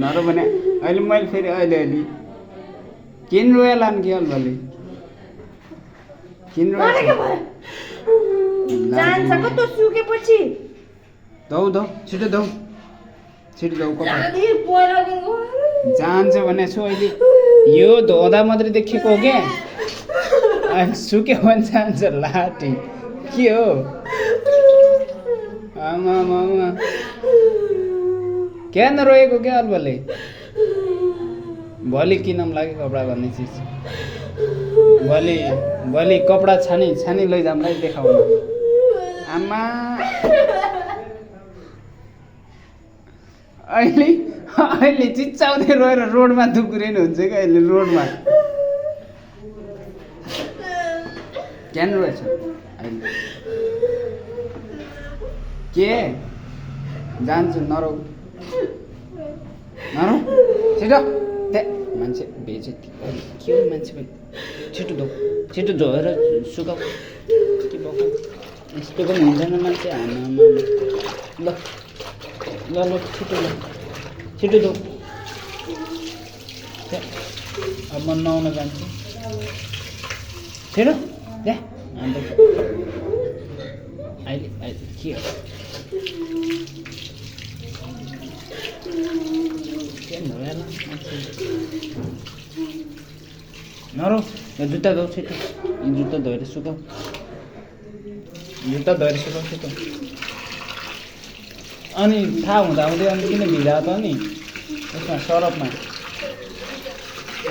नर भने अहिले मैले फेरि अहिले किन रोया लानु कि अलि किन रोया जान्छ कस्तो सुकेपछि दौ दौ छिटो दौ कपडा पहिला जान्छ भने छु अहिले यो धोँदा मात्रै देखेको हो क्या अनि सुक्यो भने जान्छ लाटी के हो आमा मामा क्या नरोएको क्या अलबले भोलि किनौँ लाग्यो कपडा भन्ने चिज भोलि कपडा छानी लैजाऊँ है देखाउनु आमा अहिले चिच्चाउँदै रोएर रोडमा दुक्रिनु हुन्छ क्या अहिले रोडमा क्यान रहेछ अहिले के जान्छु नरौ छिटो मान्छे बेइज्जती के हो मान्छे पनि छिटो धोएर सुकाऊ के भएको यस्तो पनि हुँदैन मान्छे आमा ल छिटो धो अब म नुहाउन जान्छु छिटो अन्त अहिले के हो नरौ यो जुत्ता धो छिटो जुत्ता धोएर सुकाऊ छिटो अनि थाहा हुँदै अनि किन भिजाएको त नि यसमा सरफमा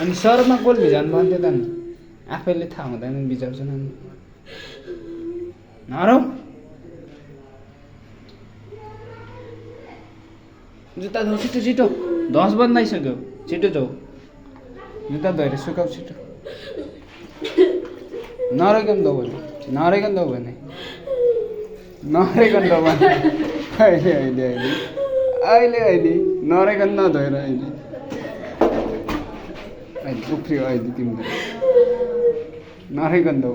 अनि सरफमा कसले भिजाउनु भन्थ्यो त नि आफैले थाहा हुँदैन भिजाउँछन् अनि नरौ जुत्ता धो छिटो दस बज्दैसक्यो छिटो जाऊ जुत्ता धोएर सुकाऊ छिटो नरहेकन दो भने अहिले नरहेकन नधोएर अहिले उफ्रियो अहिले तिमीले नरहेकन दो